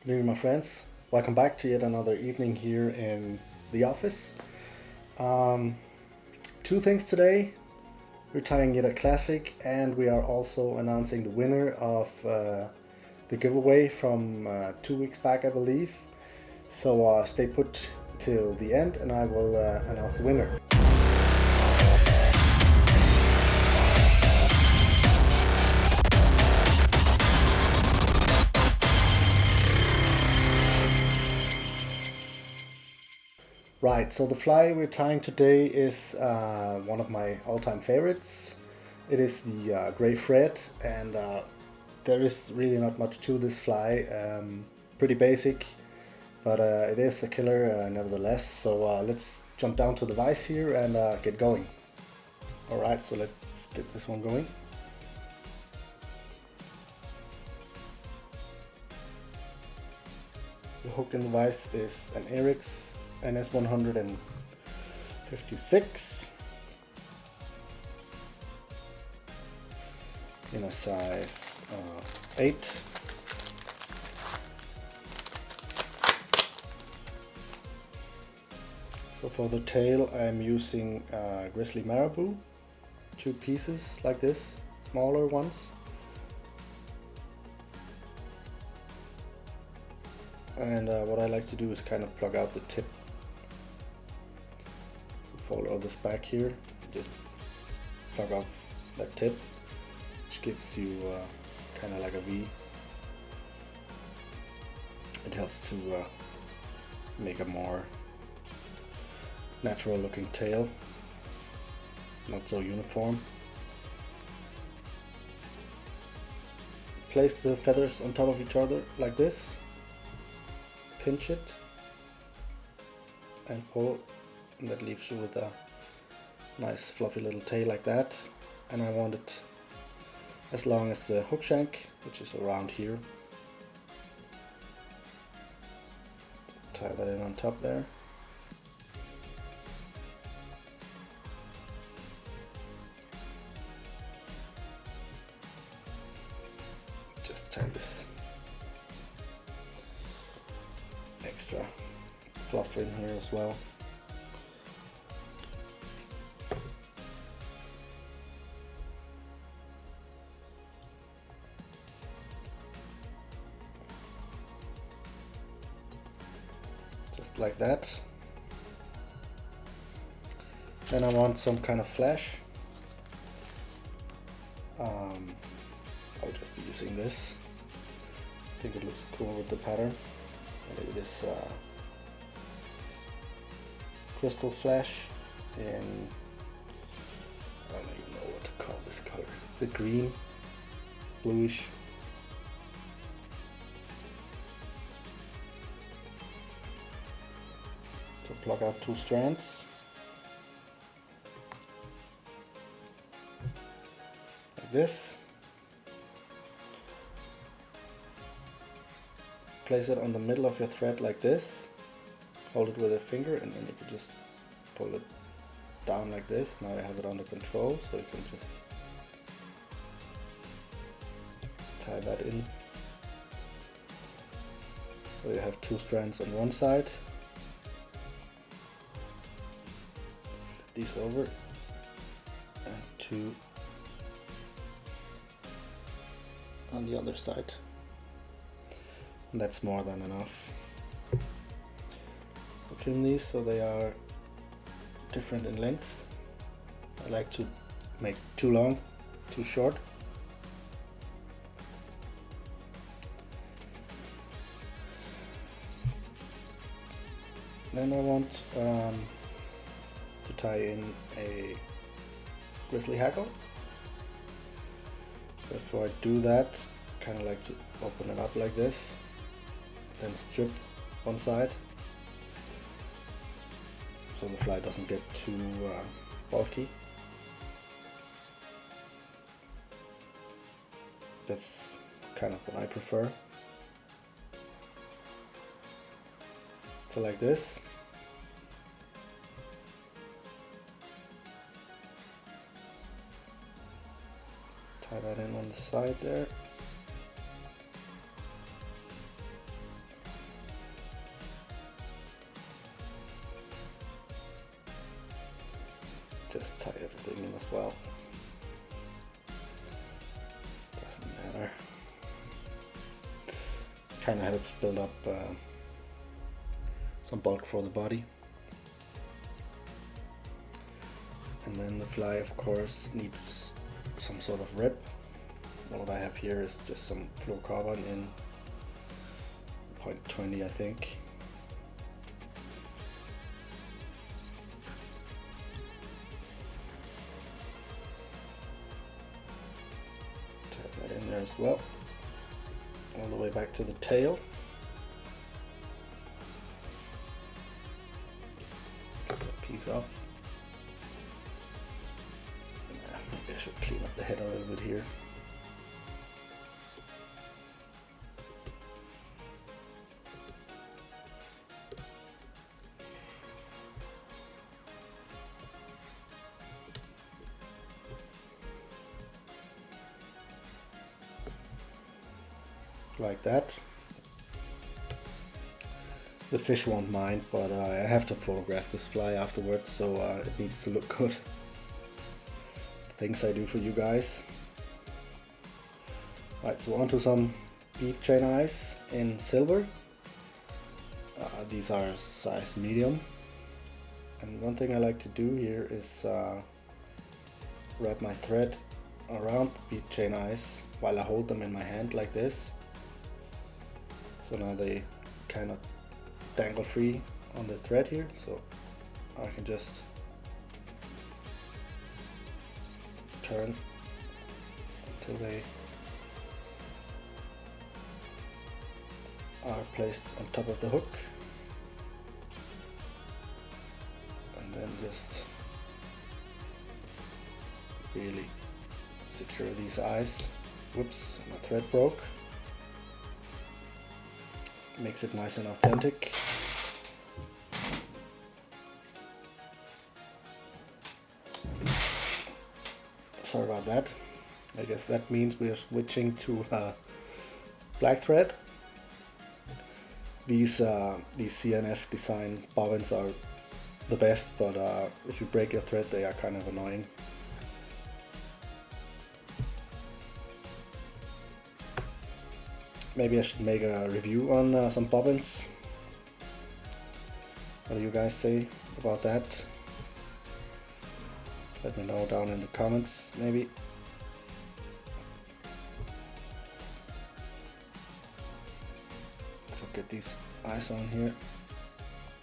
Good evening, my friends. Welcome back to yet another evening here in the office. Um, Two things today. We're tying yet a classic, and we are also announcing the winner of the giveaway from 2 weeks back, I believe. So stay put till the end, and I will announce the winner. Right, so the fly we're tying today is one of my all-time favorites. It is the gray thread, and there is really not much to this fly. Pretty basic, but it is a killer nevertheless. So let's jump down to the vise here and get going. Alright, so let's get this one going. The hook in the vise is an Eric's NS 156 in a size 8. So for the tail I'm using grizzly marabou, 2 pieces like this, smaller ones. And what I like to do is kind of plug out the tip. Follow this back here, just plug off that tip, which gives you kind of like a V. It helps to make a more natural looking tail, not so uniform. Place the feathers on top of each other like this, pinch it and pull, and that leaves you with a nice fluffy little tail like that. And I want it as long as the hook shank, which is around here. Tie that in on top there. Just tie this extra fluff in here as well. Just like that. Then I want some kind of flash. I'll just be using this. I think it looks cool with the pattern. Maybe this crystal flash in, I don't even know what to call this color. Is it green? Bluish? So plug out 2 strands. Like this. Place it on the middle of your thread like this. Hold it with a finger, and then you can just pull it down like this. Now I have it under control, so you can just tie that in. So you have 2 strands on one side. Flip these over, and 2 on the other side. And that's more than enough. So trim these so they are different in lengths. I like to make too long, too short. Then I want to tie in a grizzly hackle. Before I do that, kind of like to open it up like this, then strip one side so the fly doesn't get too bulky. That's kind of what I prefer. So like this. Tie that in on the side there. just tie everything in as well. Doesn't matter. Kind of helps build up some bulk for the body. And then the fly, of course, needs some sort of rib. What I have here is just some fluorocarbon in 0.20, I think. Turn that in there as well. All the way back to the tail. Get that piece off. Maybe I should clean up the head a little bit here. Like that. The fish won't mind, but I have to photograph this fly afterwards, so it needs to look good. Things I do for you guys. Right, so onto some bead chain eyes in silver. These are size medium. And one thing I like to do here is wrap my thread around the bead chain eyes while I hold them in my hand like this. So now they kind of dangle free on the thread here, so I can just turn until they are placed on top of the hook, and then just really secure these eyes. Whoops, my thread broke. Makes it nice and authentic. Sorry about that. I guess that means we are switching to black thread. These CNF design bobbins are the best, but if you break your thread, they are kind of annoying. Maybe I should make a review on some bobbins. What do you guys say about that? Let me know down in the comments, maybe. So get these eyes on here,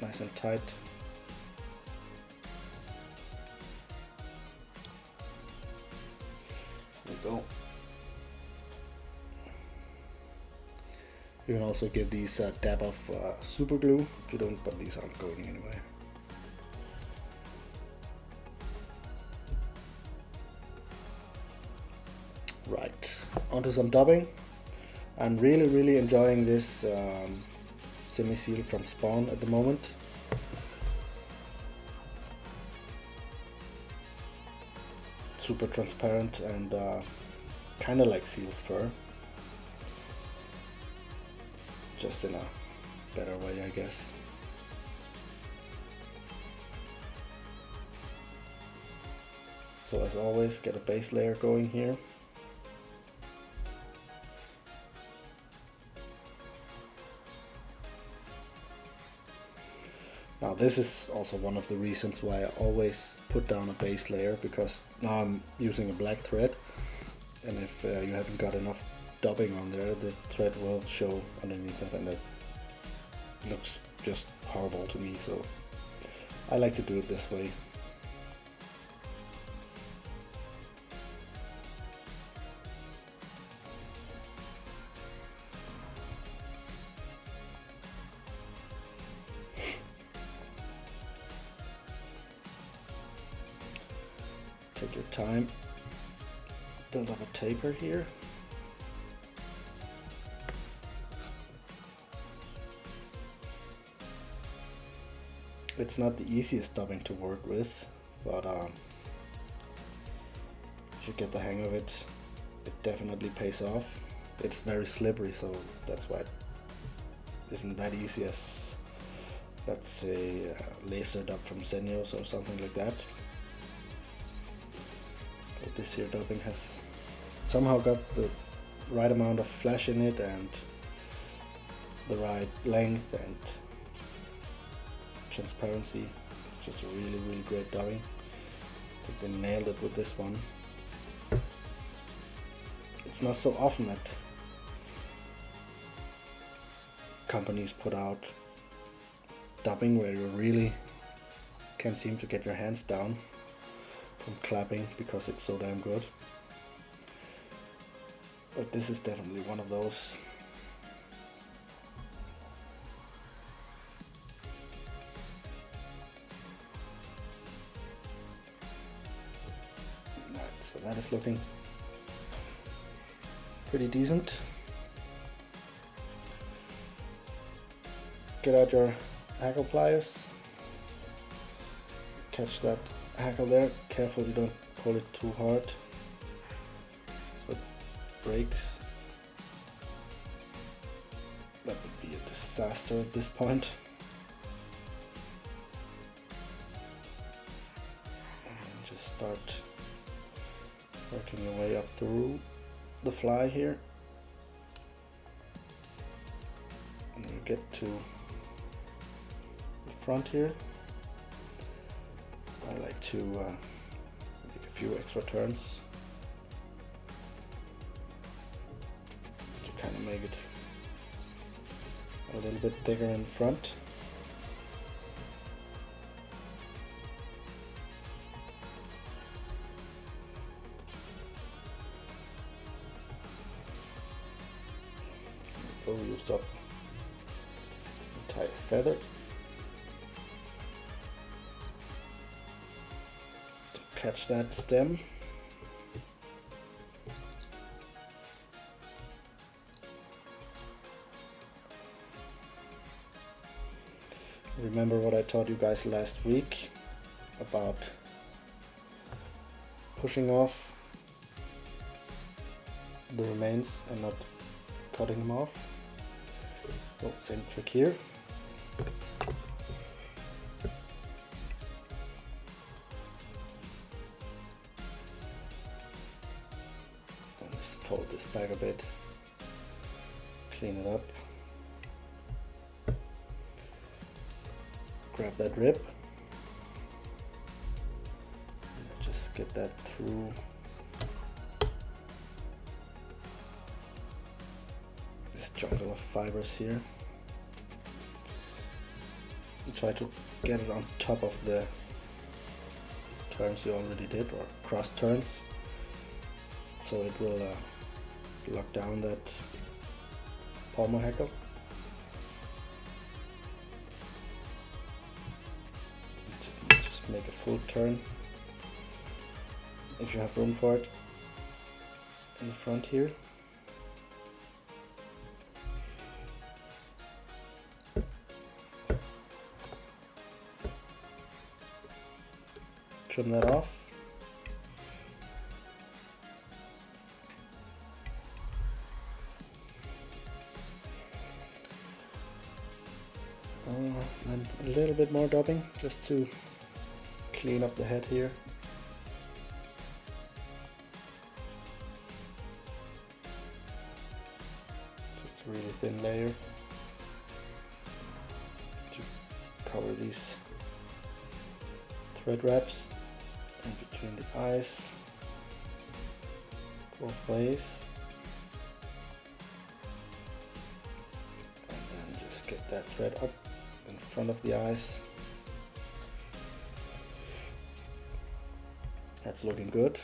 nice and tight. There we go. You can also give these a dab of super glue if you don't, but these aren't going anywhere. Right, onto some dubbing. I'm really enjoying this semi-seal from Spawn at the moment. Super transparent and kind of like seal's fur. Just in a better way, I guess. So as always, get a base layer going here. Now this is also one of the reasons why I always put down a base layer, because now I'm using a black thread, and if you haven't got enough dubbing on there, the thread will show underneath it, and that looks just horrible to me, so I like to do it this way. Take your time, build up a taper here. It's not the easiest dubbing to work with, but if you get the hang of it, it definitely pays off. It's very slippery, so that's why it isn't that easy as, let's say, laser dub from Xenios or something like that. this here dubbing has somehow got the right amount of flash in it and the right length and transparency. It's just a really great dubbing. I think they nailed it with this one. It's not so often that companies put out dubbing where you really can't seem to get your hands down from clapping because it's so damn good. But this is definitely one of those. Right, so that is looking pretty decent. Get out your hackle pliers. Catch that hackle there. Careful you don't pull it too hard so it breaks. That would be a disaster at this point. And then just start working your way up through the fly here. And you get to the front here. I like to make a few extra turns to kind of make it a little bit bigger in front. Used up the entire feather. To catch that stem. Remember what I taught you guys last week about pushing off the remains and not cutting them off. Oh, same trick here. Then just fold this back a bit, clean it up, grab that rib, and just get that through this jungle of fibers here. And try to get it on top of the turns you already did, or cross turns, so it will lock down that palmer hackle. Just make a full turn if you have room for it in the front here. Trim that off. And a little bit more dubbing just to clean up the head here. Just a really thin layer to cover these thread wraps in between the eyes, both ways, and then just get that thread up in front of the eyes. That's looking good.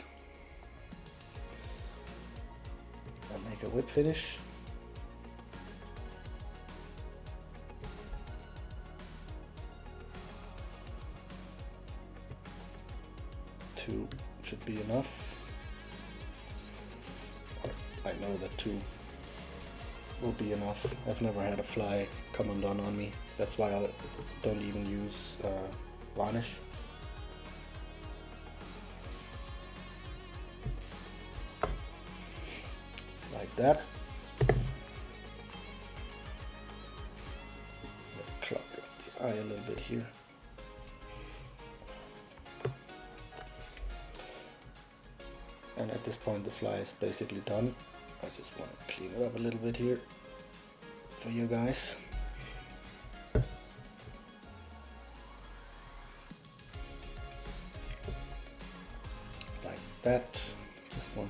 And make a whip finish. Two should be enough. I know that two will be enough. I've never had a fly come undone on me. That's why I don't even use varnish. Like that. Clog up the eye a little bit here. and at this point the fly is basically done. I just want to clean it up a little bit here for you guys. Like that. Just one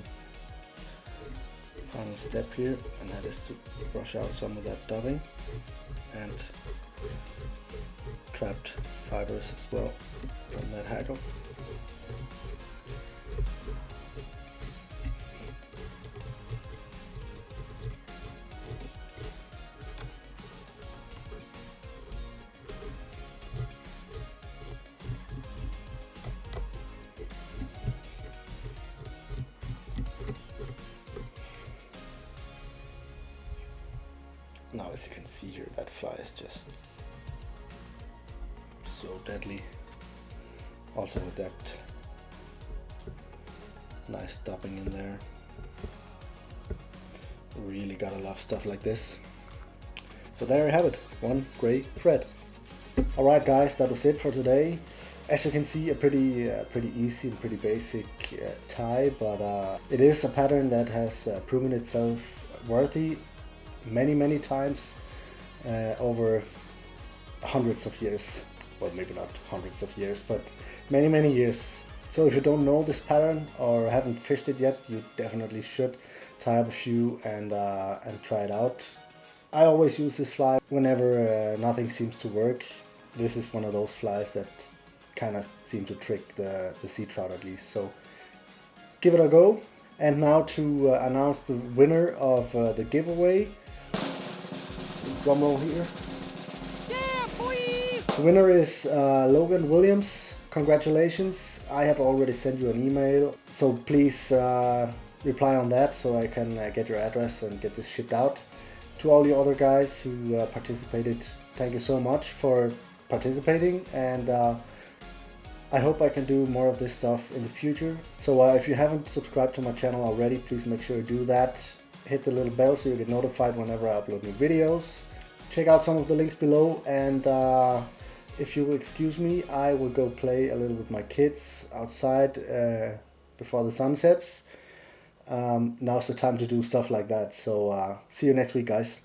final step here, and that is to brush out some of that dubbing and trapped fibers as well from that hackle. Now, as you can see here, that fly is just so deadly. Also with that nice dubbing in there. Really gotta love stuff like this. So there you have it, one gray thread. Alright guys, that was it for today. As you can see, a pretty easy and pretty basic tie, but it is a pattern that has proven itself worthy many times over hundreds of years. Well, maybe not hundreds of years, but many years. So if you don't know this pattern or haven't fished it yet, you definitely should tie up a few and try it out. I always use this fly whenever nothing seems to work. This is one of those flies that kind of seem to trick the sea trout at least. So give it a go. And now to announce the winner of the giveaway. Drum roll here. Yeah, boy! The winner is Logan Williams. Congratulations. I have already sent you an email, so please reply on that so I can get your address and get this shipped out. To all you other guys who participated, thank you so much for participating, and I hope I can do more of this stuff in the future. So if you haven't subscribed to my channel already, please make sure to do that. Hit the little bell so you get notified whenever I upload new videos. Check out some of the links below, and if you will excuse me, I will go play a little with my kids outside before the sun sets. Now's the time to do stuff like that. So see you next week, guys.